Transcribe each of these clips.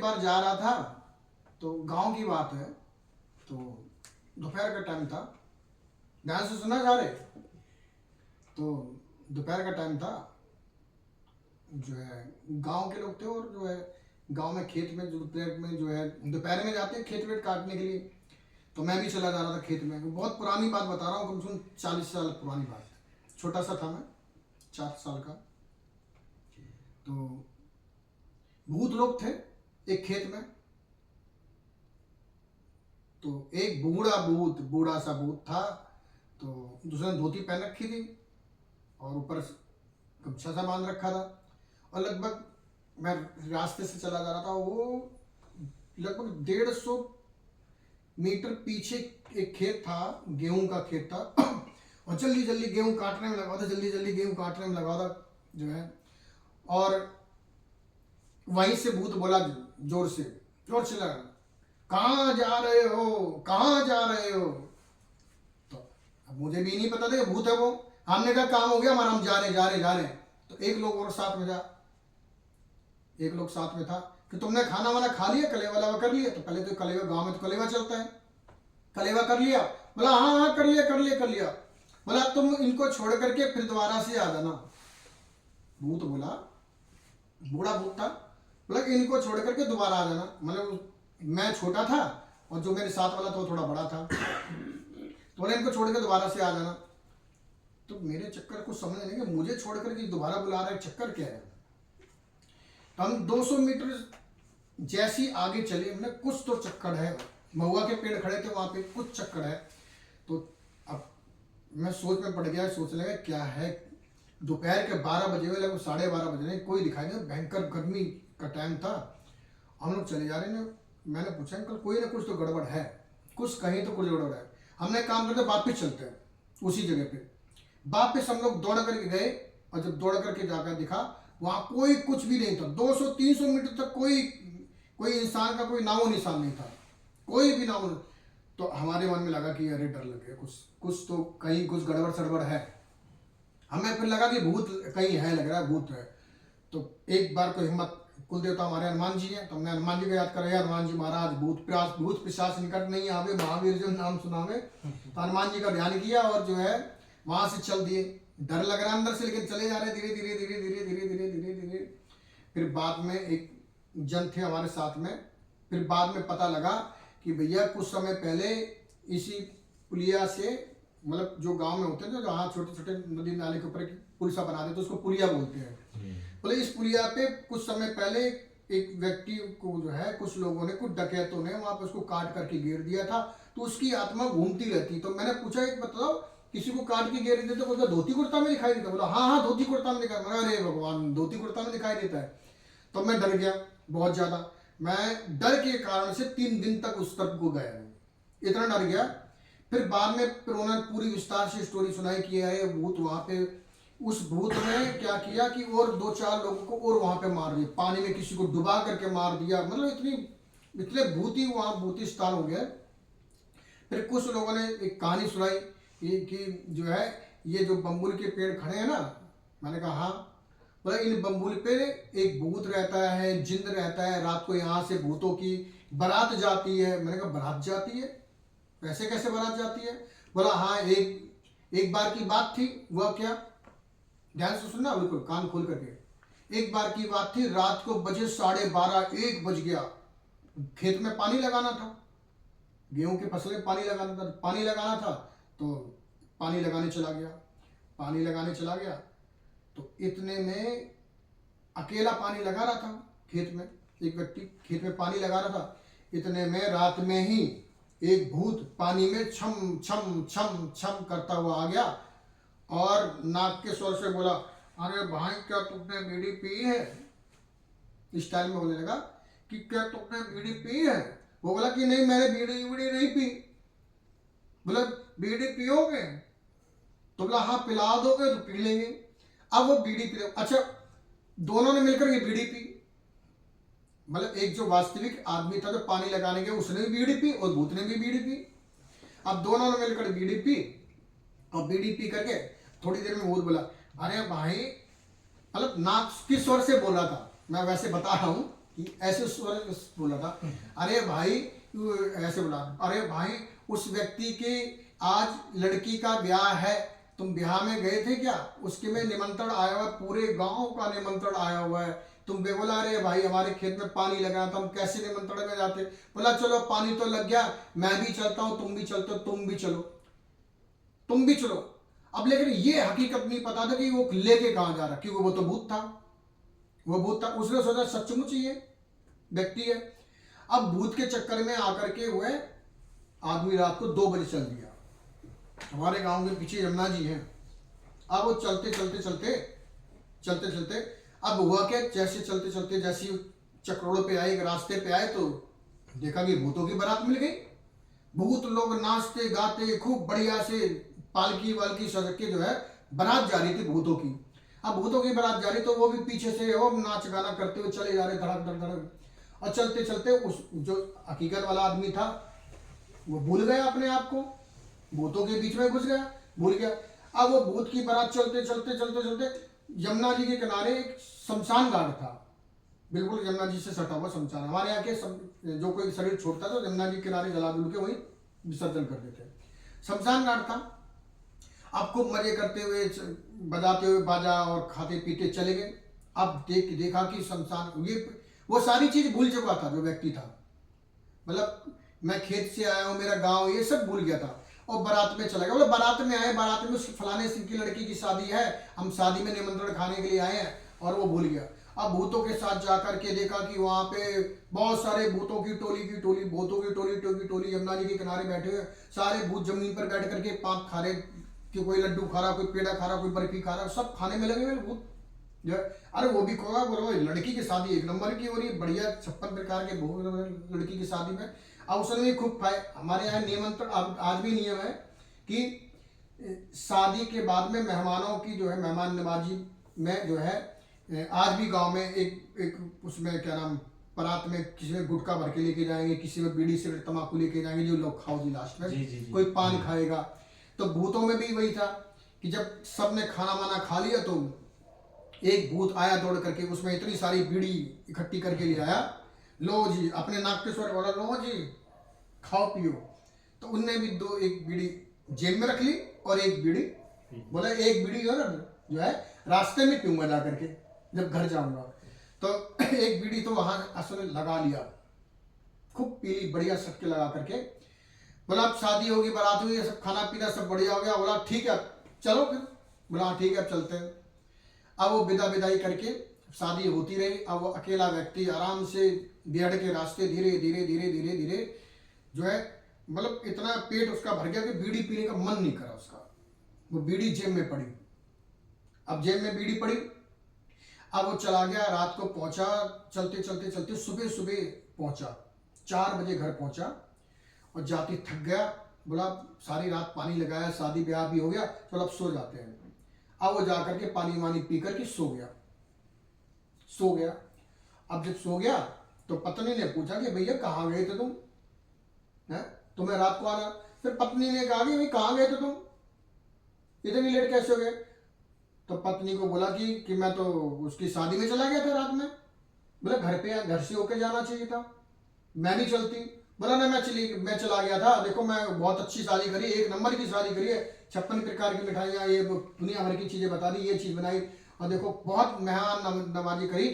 बार जा रहा था तो गांव की बात है, तो दोपहर का टाइम था। ध्यान से सुना जा रहे। तो दोपहर का टाइम था, जो है गांव के लोग थे और जो है गांव में खेत में जो दोपहर में जो है दोपहर में जाते हैं खेत वेत काटने के लिए। तो मैं भी चला जा रहा था खेत में। बहुत पुरानी बात बता रहा हूँ, कम से कम 40 साल पुरानी बात। छोटा सा था मैं, 4 साल का। तो भूत लोग थे एक खेत में। तो एक बूढ़ा सा भूत था। तो दूसरे ने धोती पहन रखी थी और ऊपर गमछा सा बांध रखा था। और लगभग मैं रास्ते से चला जा रहा था, वो लगभग 150 मीटर पीछे एक खेत था, गेहूं का खेत था। और जल्दी जल्दी गेहूं काटने में लगा था जो है। और वहीं से भूत बोला जोर से लगा, कहाँ जा रहे हो। तो अब मुझे भी नहीं पता था कि भूत है वो। हमने कहा काम हो गया हमारा, हम जा रहे। तो एक लोग साथ में था कि तुमने खाना वाना खा लिया, कलेवा कर लिया। तो पहले तो कलेवा, गांव में तो कलेवा चलता है, कलेवा कर लिया। बोला हाँ कर लिया। बोला तुम इनको छोड़ करके फिर दोबारा से आ जाना। भूत बोला, बूढ़ा भूत था, बोला इनको छोड़ करके दोबारा आ जाना। मतलब मैं छोटा था और जो मेरे साथ वाला था वो थोड़ा बड़ा था। तो बोले इनको छोड़ के दोबारा से आ जाना। तो मेरे चक्कर कुछ समझ नहीं कि मुझे छोड़ करके दोबारा बुला रहा है, चक्कर क्या है। तो हम 200 मीटर जैसी आगे चले, हमने कुछ तो चक्कर है। महुआ के पेड़ खड़े थे वहां पे, कुछ चक्कर है। तो अब मैं सोच में पड़ गया, सोचने लगा क्या है। दोपहर के 12 बजे हुए, लगभग 12:30 बजे, कोई दिखाई नहीं, भयंकर गर्मी का टाइम था। हम लोग चले जा रहे हैं। मैंने पूछा अंकल कोई ना कुछ तो गड़बड़ है, कुछ कहीं तो कुछ गड़बड़ है। हमने काम करते वापिस चलते हैं उसी जगह पे। वापिस हम लोग दौड़ करके गए और जब दौड़ करके जाकर दिखा वहां कोई कुछ भी नहीं था। 200-300 मीटर तक कोई इंसान का कोई नामो निशान नहीं था, कोई भी नामो। तो हमारे मन में लगा कि अरे डर लग गया, कुछ तो कहीं कुछ गड़बड़ सड़बड़ है। हमें फिर लगा कि भूत कहीं है, लग रहा है भूत है। तो एक बार को हिम्मत, कुल देवता हमारे हनुमान जी हैं, तो हमने हनुमान जी को याद करा, हनुमान जी महाराज भूत पिशाच निकट नहीं आवे, महावीर जो नाम सुनावे। तो हनुमान जी का ध्यान किया और जो है वहां से चल दिए। डर लग रहा अंदर से, लेकिन चले जा रहे धीरे धीरे। फिर बाद में एक जन थे हमारे साथ में। फिर बाद में पता लगा कि भैया कुछ समय पहले इसी पुलिया से, मतलब जो गांव में होते हैं जहाँ छोटे छोटे नदी नाले के ऊपर पुल सा बना देते, उसको पुलिया बोलते हैं। बोले इस पुलिया पे कुछ समय पहले एक व्यक्ति को जो है कुछ लोगों ने, कुछ डकैतों ने वहां पर उसको काट करके गिर दिया था। तो उसकी आत्मा घूमती रहती। तो मैंने पूछा एक बताओ, किसी को काट के गिर देते, बोला धोती कुर्ता में दिखाई देता। बोला हाँ धोती कुर्ता में दिखाई। अरे भगवान, धोती कुर्ता में दिखाई देता है। तो मैं डर गया बहुत ज्यादा। मैं डर के कारण से 3 दिन तक उस तरफ को गया नहीं, इतना डर गया। फिर बाद में फिर उन्होंने पूरी विस्तार से स्टोरी सुनाई कि है भूत वहां पे, उस भूत ने क्या किया कि और 2-4 लोगों को और वहां पे मार दिया, पानी में किसी को डुबा करके मार दिया। मतलब इतने भूती वहां भूती स्थान हो गया। फिर कुछ लोगों ने एक कहानी सुनाई कि जो है ये जो बम्बुल के पेड़ खड़े हैं ना, मैंने कहा हाँ। बोला इन बम्बुल पे एक भूत रहता है, जिन्न रहता है, रात को यहाँ से भूतों की बारात जाती है। मैंने कहा बारात जाती है, वैसे कैसे बारात जाती है। बोला हाँ एक बार की बात थी। वह क्या, ध्यान से सुनना बिल्कुल कान खोल करके। एक बार की बात थी, रात को बजे 12:30-1 बज गया। खेत में पानी लगाना था, गेहूं की फसल में पानी लगाना था। तो पानी लगाने चला गया। तो इतने में अकेला पानी लगा रहा था खेत में, एक व्यक्ति खेत में पानी लगा रहा था। इतने में रात में ही एक भूत पानी में छम छम छम छम करता हुआ आ गया और नाक के स्वर से बोला, अरे भाई क्या तुमने बीड़ी पी है। इस स्टाइल में बोलने लगा कि क्या तुमने बीड़ी पी है। वो बोला कि नहीं मैंने बीड़ी नहीं पी। बोला बीड़ी पियोगे। तो बोला हाँ पिला दोगे तो पी लेंगे। अब वो बीड़ी पी, अच्छा दोनों ने मिलकर ये बीड़ी पी। मतलब एक जो वास्तविक आदमी था जो पानी लगाने गया उसने भी बीड़ी पी और भूत ने भी बीड़ी पी। अब दोनों ने मिलकर बीड़ी पी और बीड़ी पी करके थोड़ी देर में भूत बोला, अरे भाई, मतलब नाक किस स्वर से बोल रहा था, मैं वैसे बता रहा हूं ऐसे स्वर बोला था, अरे भाई ऐसे बोला, अरे भाई उस व्यक्ति के आज लड़की का ब्याह है, तुम ब्याह में गए थे क्या? उसके में निमंत्रण आया हुआ है, पूरे गांव का निमंत्रण आया हुआ है। तुम बे बोला अरे भाई हमारे खेत में पानी लगा तो हम कैसे निमंत्रण में जाते? बोला चलो पानी तो लग गया, मैं भी चलता हूँ, तुम भी चलते हो, तुम भी चलो, तुम भी चलो। अब लेकिन ये हकीकत नहीं पता था कि वो लेके कहां जा रहा, क्योंकि वो तो भूत था, वो भूत था। उसने सोचा सचमुच ये व्यक्ति है। अब भूत के चक्कर में आकर के वो आदमी रात को 2 बजे चल दिया। हमारे गांव के पीछे यमुना जी हैं। अब वो चलते चलते चलते चलते चलते अब हुआ क्या, जैसे चलते चलते जैसे चक्रोड़ों पे आए, एक रास्ते पे आए तो देखा कि भूतों की बारात मिल गई। भूत लोग नाचते गाते खूब बढ़िया से पालकी वालकी सज के जो है बारात जा रही थी भूतों की। अब भूतों की बारात जा रही तो वो भी पीछे से वो नाच गाना करते हुए चले जा रहे, धड़क धड़क धड़क। और चलते चलते उस जो हकीकत वाला आदमी था वो भूल गया अपने आप को, भूतों के बीच में घुस गया, भूल गया। अब वो भूत की बारात चलते चलते चलते चलते यमुना जी के किनारे एक शमशान घाट था, बिल्कुल यमुना जी से सटा हुआ शमशान। हमारे यहाँ के जो कोई शरीर छोड़ता तो यमुना जी के किनारे जला दूल के वही विसर्जन कर देते। शमशान घाट था। अब खूब मजे करते हुए बजाते हुए बाजा और खाते पीते चले गए। अब देखा कि शमशान ये वो सारी चीज भूल चुका था जो व्यक्ति था, मतलब मैं खेत से आया हूँ, मेरा गांव, ये सब भूल गया था। और बारात में चला गया, बोले बारात में आए, बारात में उस फलाने सिंह की लड़की की शादी है, हम शादी में निमंत्रण खाने के लिए आए हैं, और वो भूल गया। अब भूतों के साथ जाकर के देखा कि वहां पे बहुत सारे भूतों की टोली भूतों की टोली यमुना जी के किनारे बैठे हुए, सारे भूत जमीन पर बैठ करके पाक खा रहे, कि कोई लड्डू खा रहा, कोई पेड़ा खा रहा, कोई बर्फी खा रहा, सब खाने में लगे हुए भूत जो है। अरे वो भी खोगा, बोलो लड़की की शादी 1 नंबर की हो रही है, बढ़िया 56 प्रकार के भोग लड़की की शादी में। अब उसने भी खूब खाए। हमारे यहाँ निमंत्रण आज भी नियम है कि शादी के बाद में मेहमानों की जो है मेहमान नवाजी में जो है आज भी गांव में एक उसमें क्या नाम परात में किसी में गुटखा भर के लेके जाएंगे, किसी में बीड़ी सिगरेट तम्बाकू लेके जाएंगे, जो लोग खाओ जी लास्ट में, जी। कोई पान खाएगा। तो भूतों में भी वही था कि जब सबने खाना वाना खा लिया तो एक भूत आया दौड़ करके, उसमें इतनी सारी बीड़ी इकट्ठी करके ले आया, लो जी, अपने नाक के स्वर बोला, लो जी खाओ पियो। तो उनने भी एक बीड़ी जेब में रख ली और एक बीड़ी बोला, एक बीड़ी जो है रास्ते में पीऊंगा जा करके जब घर जाऊंगा। तो एक बीड़ी तो वहां असर लगा लिया, खूब पीली बढ़िया सटके लगा करके। बोला अब शादी होगी, बारात हुई, सब खाना पीना सब बढ़िया हो गया। बोला ठीक है चलो फिर। बोला ठीक है अब चलते हैं। अब वो विदा विदाई करके शादी होती रही। अब वो अकेला व्यक्ति आराम से बिहड़ के रास्ते धीरे धीरे धीरे धीरे धीरे जो है, मतलब इतना पेट उसका भर गया कि बीड़ी पीने का मन नहीं करा उसका। वो बीड़ी जेब में पड़ी। अब जेब में बीड़ी पड़ी, अब वो चला गया, रात को पहुंचा, चलते चलते चलते सुबह सुबह पहुंचा, 4 बजे घर पहुंचा और जाते थक गया। बोला सारी रात पानी लगाया, शादी ब्याह भी हो गया, चलो अब सो जाते हैं। अब वो जाकर के पानी वानी पी करके सो गया। अब जब सो गया तो पत्नी ने पूछा कि भैया कहाँ गए थे तुम, है तुम्हें रात को आना। फिर पत्नी ने कहा कि भाई कहाँ गए थे तुम, इतनी लेट कैसे हो गए? तो पत्नी को बोला कि मैं तो उसकी शादी में चला गया था रात में। बोला घर से होके जाना चाहिए था, मैं भी चलती। बोला ना मैं चला गया था, देखो मैं बहुत अच्छी शादी करी, 1 नंबर की शादी करी है, 56 प्रकार की मिठाइयाँ, ये दुनिया भर की चीजें बता दी, ये चीज बनाई, और देखो बहुत मेहमान नवाजी करी,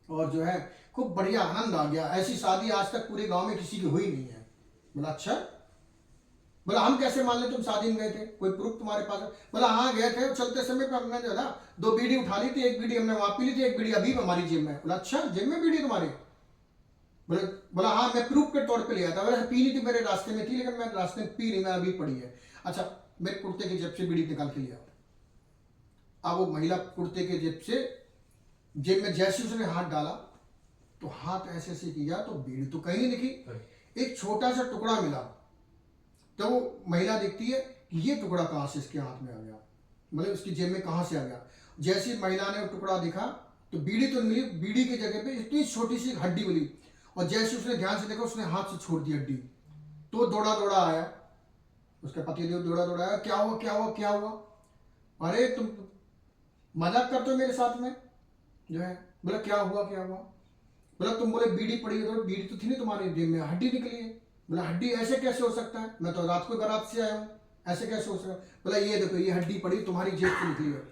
और जो है खूब बढ़िया आनंद आ गया। ऐसी शादी आज तक पूरे गांव में किसी की हुई नहीं है। बोला अच्छा। बोला हम कैसे मान ले तुम शादी में गए थे, कोई प्रूफ तुम्हारे पास है? बोला हाँ गए थे, चलते समय पे हमने जो है ना 2 बीड़ी उठा ली थी, 1 बीड़ी हमने वहां पी ली थी, 1 बीड़ी अभी हमारी जेब में है। बोला अच्छा जेब में बीड़ी तुम्हारी? बोला हाँ मैं प्रूफ के तौर पे लिया था। बोला पी ली थी, मेरे रास्ते में थी, लेकिन मैं रास्ते में पी नहीं, मैं अभी पड़ी है। अच्छा मेरे कुर्ते की जेब से बीड़ी निकाल के लिया। अब वो महिला कुर्ते के जेब में जैसे उसने हाथ डाला तो हाथ ऐसे ऐसे किया तो बीड़ी तो कहीं नहीं दिखी, एक छोटा सा टुकड़ा मिला। तो वो महिला देखती है कि ये टुकड़ा कहाँ से इसके हाथ में आ गया, मतलब इसकी जेब में कहाँ से आ गया। जैसी महिला ने वो टुकड़ा देखा तो बीड़ी तो मिली, बीड़ी की जगह पे इतनी छोटी सी हड्डी मिली, और जैसे उसने ध्यान से देखा उसने हाथ से छोड़ दी हड्डी। तो दौड़ा आया, उसका पतिदेव दौड़ा आया, क्या हुआ? अरे तुम मजाक करते हो मेरे साथ में जो है। बोला क्या हुआ? बोला तुम बोले बीड़ी पड़ी है, तो बीड़ी तो थी नहीं तुम्हारी जेब में, हड्डी निकली है। बोला हड्डी ऐसे कैसे हो सकता है, मैं तो रात को बारात से आया हूँ, ऐसे कैसे हो सकता है। बोला ये देखो ये हड्डी पड़ी तुम्हारी जेब से निकली है।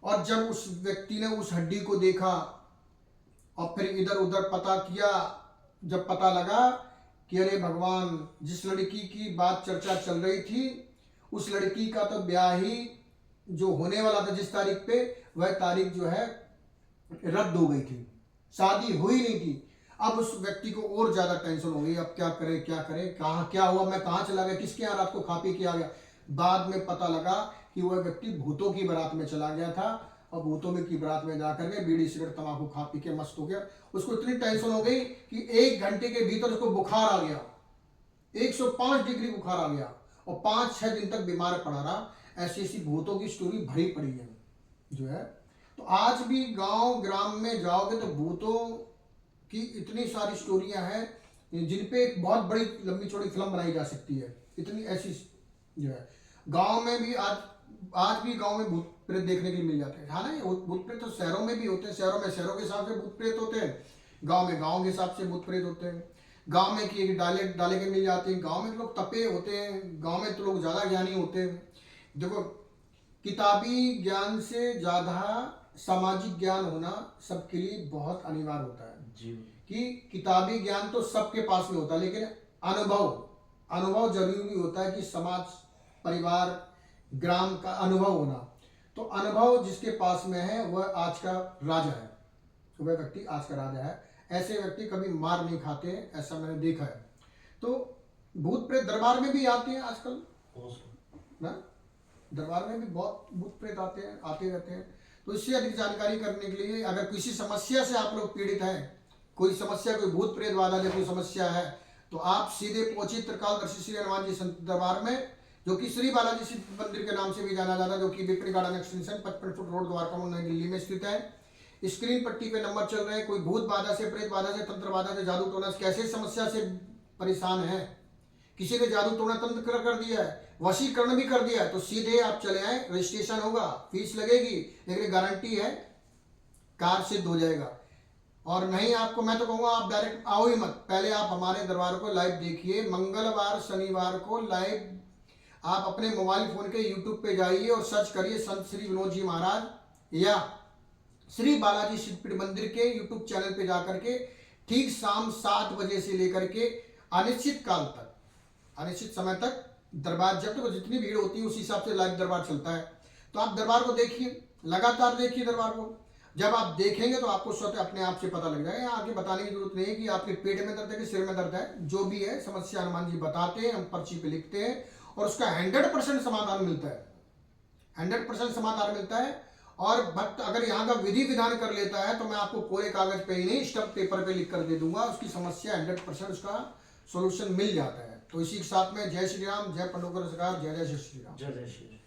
और जब उस व्यक्ति ने उस हड्डी को देखा और फिर इधर उधर पता किया, जब पता लगा कि अरे भगवान, जिस लड़की की बात चर्चा चल रही थी उस लड़की का तो ब्याह ही जो होने वाला था जिस तारीख पे, वह तारीख जो है रद्द हो गई थी, शादी हुई नहीं थी। अब उस व्यक्ति को और ज्यादा टेंशन हो गई, अब क्या करे क्या करे, कहाँ क्या हुआ, मैं कहाँ चला गया, किसके यहाँ रात को खा पी के आ गया। बाद में पता लगा कि वह व्यक्ति भूतों की बारात में चला गया था और भूतों में की बारात में जाकर के बीड़ी सिगरेट तंबाकू खा पी के मस्त हो गया। उसको इतनी टेंशन हो गई कि 1 घंटे के भीतर उसको बुखार आ गया, 105 डिग्री बुखार आ गया और 5-6 दिन तक बीमार पड़ा रहा। ऐसी ऐसी भूतों की स्टोरी भरी पड़ी है जो है। तो आज भी गांव ग्राम में जाओगे तो भूतों की इतनी सारी स्टोरियां हैं जिन पे एक बहुत बड़ी लंबी चौड़ी फिल्म बनाई जा सकती है, इतनी ऐसी जो है। गांव में भी आज भी गांव में भूत प्रेत देखने के लिए मिल जाते हैं। हाँ ना, भूत प्रेत तो शहरों में भी होते हैं, शहरों में शहरों के हिसाब से भूत प्रेत होते हैं, गांव में गांव के हिसाब से भूत प्रेत होते हैं। गांव में कि डाले के मिल जाते हैं, गांव में लोग तपे होते हैं, गांव में तो लोग ज्यादा ज्ञानी होते हैं। देखो, किताबी ज्ञान से ज्यादा सामाजिक ज्ञान होना सबके लिए बहुत अनिवार्य होता है जी। कि किताबी ज्ञान तो सबके पास में होता है, लेकिन अनुभव जरूरी होता है कि समाज, परिवार, ग्राम का अनुभव होना। तो अनुभव जिसके पास में है वह आज का राजा है, वह व्यक्ति आज का राजा है। ऐसे व्यक्ति कभी मार नहीं खाते हैं, ऐसा मैंने देखा है। तो भूत प्रेत दरबार में भी आते हैं आजकल ना, दरबार में भी बहुत भूत प्रेत आते रहते हैं। तो इससे अधिक जानकारी करने के लिए, अगर किसी समस्या से आप लोग पीड़ित हैं, कोई समस्या, कोई भूत प्रेत वाला कोई समस्या है, तो आप सीधे पहुंचिए त्रिकालदर्शी श्री हनुमान जी संत दरबार में, जो कि श्री बालाजी सिद्ध मंदिर के नाम से भी जाना जाता है, जो कि victory garden extension 55 foot road Dwarka नई दिल्ली में स्थित है। स्क्रीन पट्टी पे नंबर चल रहे हैं। कोई भूत बाधा से, प्रेत बाधा से, तंत्र बाधा से, जादू टोना कैसे समस्या से परेशान है, किसी ने जादू टोना तंत्र कर दिया है, वशीकरण भी कर दिया है, तो सीधे आप चले आए, रजिस्ट्रेशन होगा, फीस लगेगी, लेकिन गारंटी है कार्य सिद्ध हो जाएगा। और नहीं आपको, मैं तो कहूँगा आप डायरेक्ट आओ ही मत, पहले आप हमारे दरबार को लाइव देखिए। मंगलवार शनिवार को लाइव आप अपने मोबाइल फोन के यूट्यूब पे जाइए और सर्च करिए संत श्री विनोद जी महाराज, या श्री बालाजी सिद्धपीठ मंदिर के यूट्यूब चैनल पे जाकर के ठीक शाम 7 बजे से लेकर के अनिश्चित काल तक, अनिश्चित समय तक दरबार, जब तक जितनी भीड़ होती है उस हिसाब से लाइव दरबार चलता है। तो आप दरबार को देखिए, लगातार देखिए दरबार को। जब आप देखेंगे तो आपको स्वतः अपने आप से पता लग जाएगा। आगे बताने की जरूरत नहीं है कि आपके पेट में दर्द है कि सिर में दर्द है, जो भी है समस्या हनुमान जी बताते हैं, हम पर्ची पे लिखते हैं और उसका 100% समाधान मिलता है, 100% समाधान मिलता है। और भक्त अगर यहाँ का विधि विधान कर लेता है तो मैं आपको कोरे कागज पे ही नहीं, स्टम्प पेपर पे लिख कर दे दूंगा, उसकी समस्या 100% उसका सोल्यूशन मिल जाता है। तो इसी के साथ में जय श्री राम, जय पंडोकर सरकार, जय जय श्री राम। जय जय श्री राम।